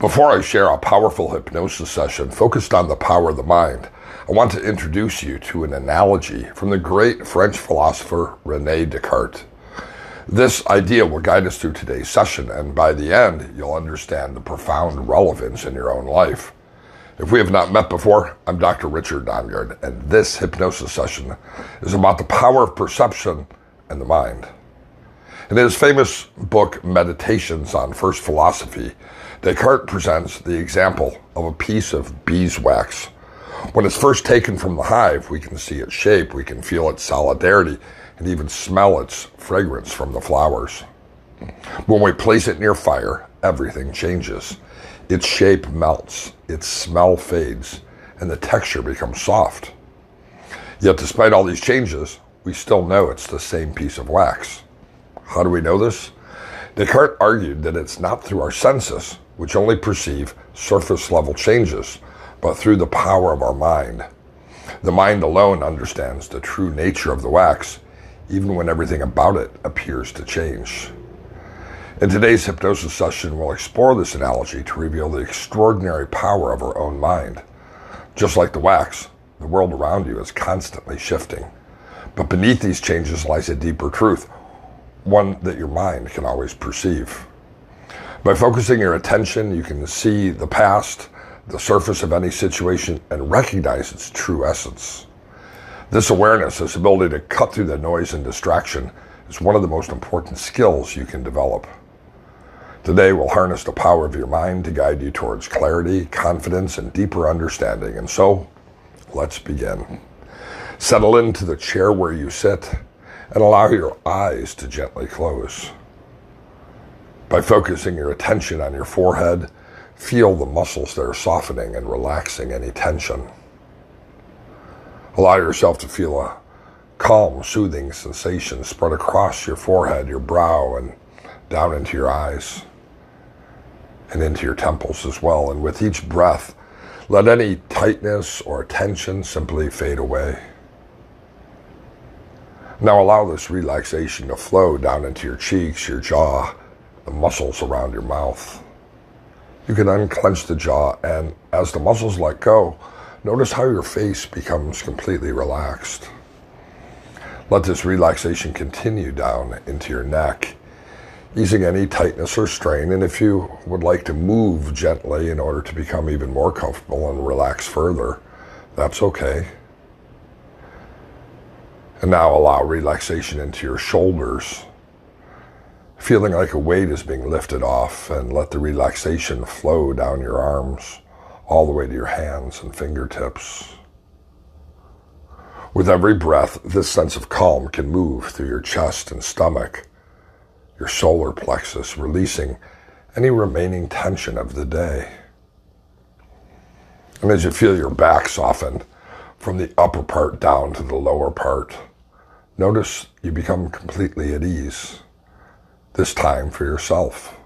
Before I share a powerful hypnosis session focused on the power of the mind, I want to introduce you to an analogy from the great French philosopher René Descartes. This idea will guide us through today's session, and by the end, you'll understand the profound relevance in your own life. If we have not met before, I'm Dr. Richard Nongard, and this hypnosis session is about the power of perception and the mind. In his famous book, Meditations on First Philosophy, Descartes presents the example of a piece of beeswax. When it's first taken from the hive, we can see its shape, we can feel its solidarity, and even smell its fragrance from the flowers. When we place it near fire, everything changes. Its shape melts, its smell fades, and the texture becomes soft. Yet despite all these changes, we still know it's the same piece of wax. How do we know this? Descartes argued that it's not through our senses, which only perceive surface level changes, but through the power of our mind. The mind alone understands the true nature of the wax, even when everything about it appears to change. In today's hypnosis session, we'll explore this analogy to reveal the extraordinary power of our own mind. Just like the wax, the world around you is constantly shifting. But beneath these changes lies a deeper truth, one that your mind can always perceive. By focusing your attention, you can see the past, the surface of any situation, and recognize its true essence. This awareness, this ability to cut through the noise and distraction, is one of the most important skills you can develop. Today, we'll harness the power of your mind to guide you towards clarity, confidence, and deeper understanding. And so, let's begin. Settle into the chair where you sit and allow your eyes to gently close. By focusing your attention on your forehead, feel the muscles that are softening and relaxing any tension. Allow yourself to feel a calm, soothing sensation spread across your forehead, your brow, and down into your eyes, and into your temples as well. And with each breath, let any tightness or tension simply fade away. Now allow this relaxation to flow down into your cheeks, your jaw, the muscles around your mouth. You can unclench the jaw, and as the muscles let go, notice how your face becomes completely relaxed. Let this relaxation continue down into your neck, easing any tightness or strain, and if you would like to move gently in order to become even more comfortable and relax further, that's okay. And now allow relaxation into your shoulders, feeling like a weight is being lifted off, and let the relaxation flow down your arms, all the way to your hands and fingertips. With every breath, this sense of calm can move through your chest and stomach, your solar plexus, releasing any remaining tension of the day. And as you feel your back soften from the upper part down to the lower part, notice you become completely at ease, this time for yourself.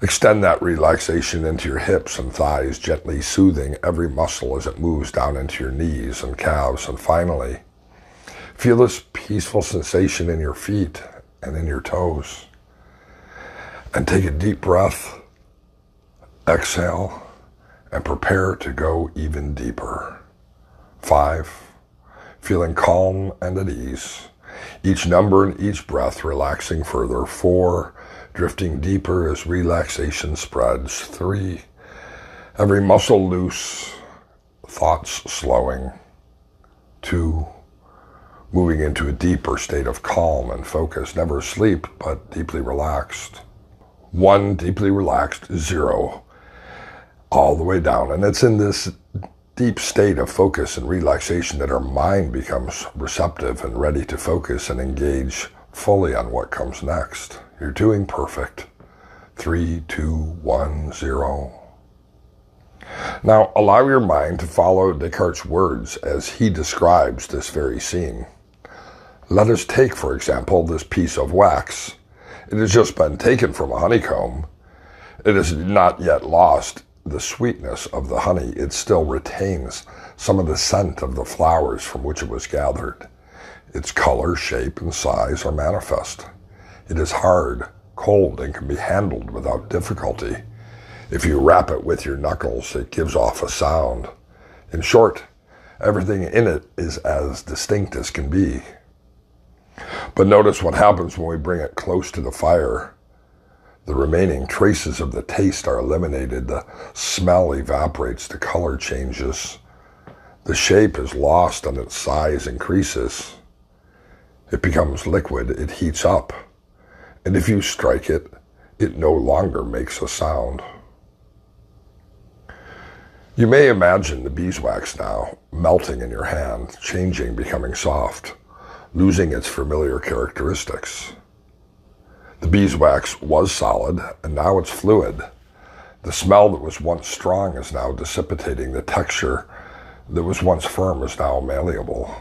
Extend that relaxation into your hips and thighs, gently soothing every muscle as it moves down into your knees and calves. And finally, feel this peaceful sensation in your feet and in your toes. And take a deep breath, exhale, and prepare to go even deeper. 5, feeling calm and at ease. Each number and each breath relaxing further. 4, drifting deeper as relaxation spreads. 3, every muscle loose, thoughts slowing. 2, moving into a deeper state of calm and focus, never asleep, but deeply relaxed. 1, deeply relaxed. 0, all the way down. And it's in this deep state of focus and relaxation that our mind becomes receptive and ready to focus and engage fully on what comes next. You're doing perfect. 3, 2, 1, 0. Now allow your mind to follow Descartes' words as he describes this very scene. Let us take, for example, this piece of wax. It has just been taken from a honeycomb. It has not yet lost the sweetness of the honey. It still retains some of the scent of the flowers from which it was gathered. Its color, shape, and size are manifest. It is hard, cold and can be handled without difficulty. If you rap it with your knuckles, it gives off a sound. In short, everything in it is as distinct as can be. But notice what happens when we bring it close to the fire. The remaining traces of the taste are eliminated, the smell evaporates, the color changes. The shape is lost and its size increases. It becomes liquid, it heats up. And if you strike it, it no longer makes a sound. You may imagine the beeswax now melting in your hand, changing, becoming soft, losing its familiar characteristics. The beeswax was solid, and now it's fluid. The smell that was once strong is now dissipating. The texture that was once firm is now malleable.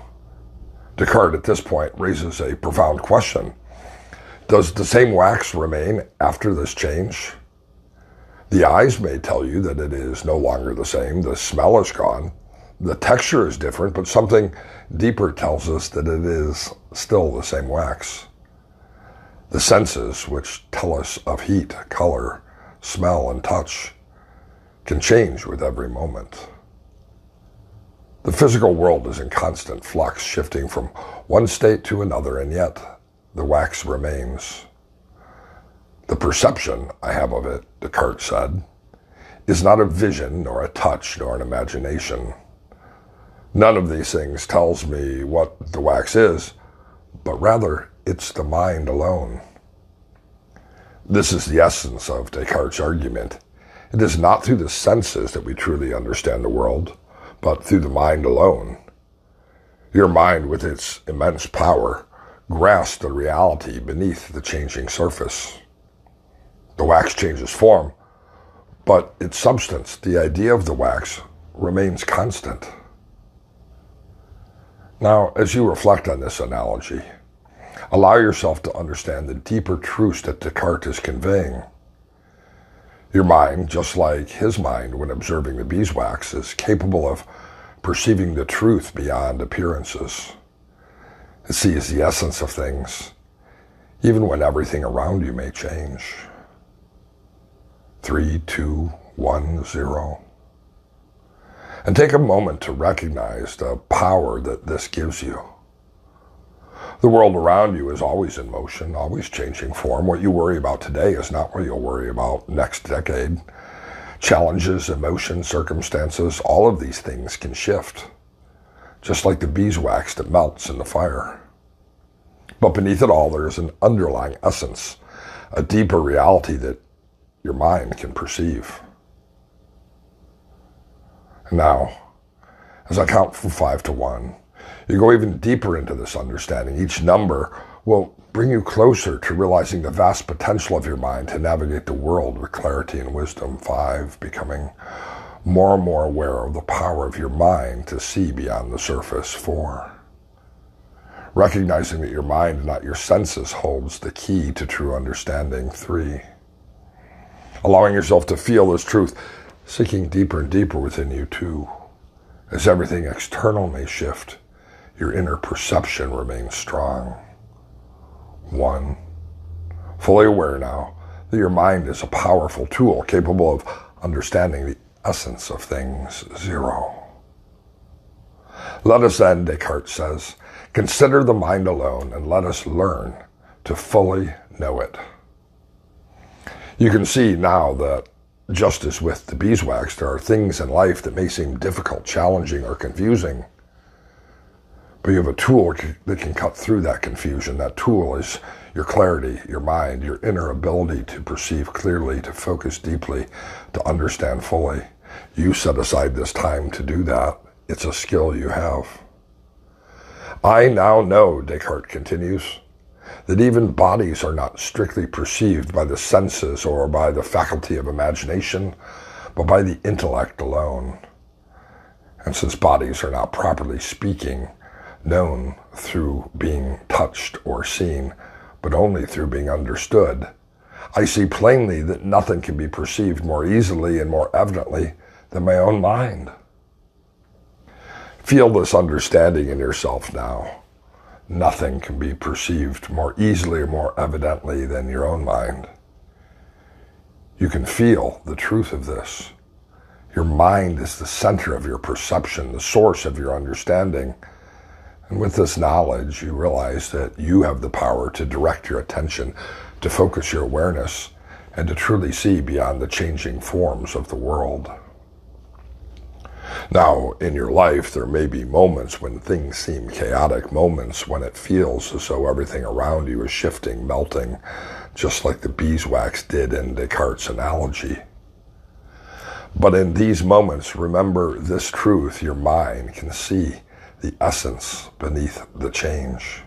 Descartes at this point raises a profound question. Does the same wax remain after this change? The eyes may tell you that it is no longer the same. The smell is gone. The texture is different, but something deeper tells us that it is still the same wax. The senses, which tell us of heat, color, smell, and touch, can change with every moment. The physical world is in constant flux, shifting from one state to another, and yet the wax remains. The perception I have of it, Descartes said, is not a vision, nor a touch, nor an imagination. None of these things tells me what the wax is, but rather it's the mind alone. This is the essence of Descartes' argument. It is not through the senses that we truly understand the world, but through the mind alone. Your mind, with its immense power, grasps the reality beneath the changing surface. The wax changes form, but its substance, the idea of the wax, remains constant. Now, as you reflect on this analogy, allow yourself to understand the deeper truths that Descartes is conveying. Your mind, just like his mind when observing the beeswax, is capable of perceiving the truth beyond appearances. It sees the essence of things, even when everything around you may change. 3, 2, 1, 0. And take a moment to recognize the power that this gives you. The world around you is always in motion, always changing form. What you worry about today is not what you'll worry about next decade. Challenges, emotions, circumstances, all of these things can shift, just like the beeswax that melts in the fire. But beneath it all, there is an underlying essence, a deeper reality that your mind can perceive. And now, as I count from 5 to 1, you go even deeper into this understanding. Each number will bring you closer to realizing the vast potential of your mind to navigate the world with clarity and wisdom. 5, becoming more and more aware of the power of your mind to see beyond the surface. 4, recognizing that your mind, not your senses, holds the key to true understanding. 3, allowing yourself to feel this truth, sinking deeper and deeper within you. 2, as everything external may shift, your inner perception remains strong. 1, fully aware now that your mind is a powerful tool capable of understanding the essence of things. 0. Let us then, Descartes says, consider the mind alone and let us learn to fully know it. You can see now that just as with the beeswax, there are things in life that may seem difficult, challenging, or confusing. But you have a tool that can cut through that confusion. That tool is your clarity, your mind, your inner ability to perceive clearly, to focus deeply, to understand fully. You set aside this time to do that. It's a skill you have. I now know, Descartes continues, that even bodies are not strictly perceived by the senses or by the faculty of imagination, but by the intellect alone. And since bodies are not, properly speaking, known through being touched or seen, but only through being understood, I see plainly that nothing can be perceived more easily and more evidently than my own mind. Feel this understanding in yourself now. Nothing can be perceived more easily or more evidently than your own mind. You can feel the truth of this. Your mind is the center of your perception, the source of your understanding. And with this knowledge, you realize that you have the power to direct your attention, to focus your awareness, and to truly see beyond the changing forms of the world. Now, in your life, there may be moments when things seem chaotic, moments when it feels as though everything around you is shifting, melting, just like the beeswax did in Descartes' analogy. But in these moments, remember this truth: your mind can see the essence beneath the change.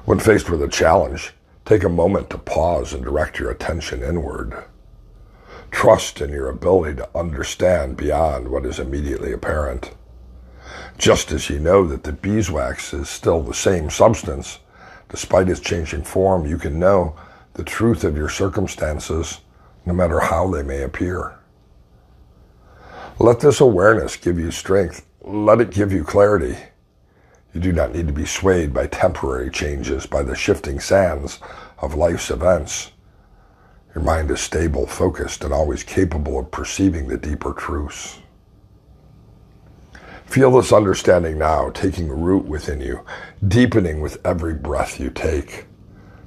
When faced with a challenge, take a moment to pause and direct your attention inward. Trust in your ability to understand beyond what is immediately apparent. Just as you know that the beeswax is still the same substance, despite its changing form, you can know the truth of your circumstances, no matter how they may appear. Let this awareness give you strength. Let it give you clarity. You do not need to be swayed by temporary changes, by the shifting sands of life's events. Your mind is stable, focused, and always capable of perceiving the deeper truths. Feel this understanding now, taking root within you, deepening with every breath you take.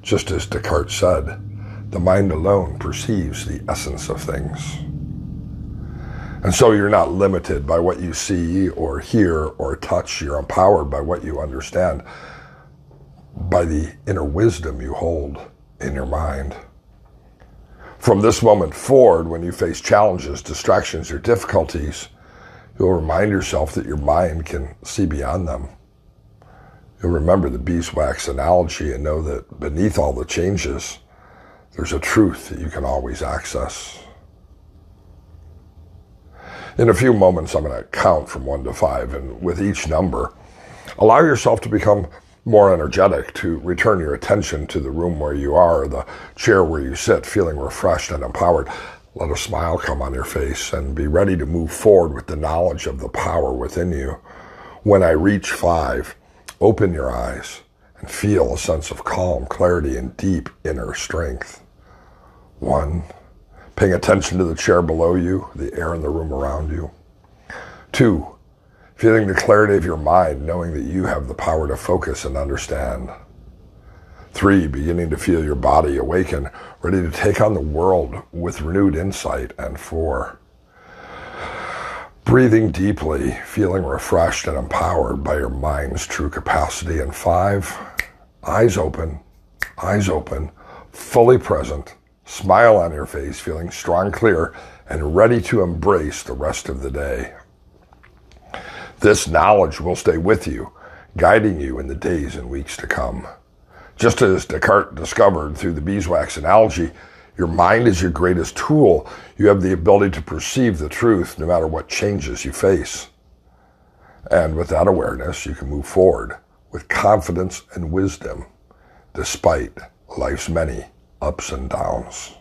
Just as Descartes said, the mind alone perceives the essence of things. And so you're not limited by what you see or hear or touch. You're empowered by what you understand, by the inner wisdom you hold in your mind. From this moment forward, when you face challenges, distractions, or difficulties, you'll remind yourself that your mind can see beyond them. You'll remember the beeswax analogy and know that beneath all the changes, there's a truth that you can always access. In a few moments, I'm going to count from 1 to 5, and with each number, allow yourself to become more energetic, to return your attention to the room where you are, the chair where you sit, feeling refreshed and empowered. Let a smile come on your face and be ready to move forward with the knowledge of the power within you. When I reach 5, open your eyes and feel a sense of calm, clarity, and deep inner strength. 1, paying attention to the chair below you, the air in the room around you. 2, feeling the clarity of your mind, knowing that you have the power to focus and understand. 3, beginning to feel your body awaken, ready to take on the world with renewed insight. And 4, breathing deeply, feeling refreshed and empowered by your mind's true capacity. And 5, eyes open, fully present, smile on your face, feeling strong, clear, and ready to embrace the rest of the day. This knowledge will stay with you, guiding you in the days and weeks to come. Just as Descartes discovered through the beeswax analogy, your mind is your greatest tool. You have the ability to perceive the truth no matter what changes you face. And with that awareness, you can move forward with confidence and wisdom, despite life's many ups and downs.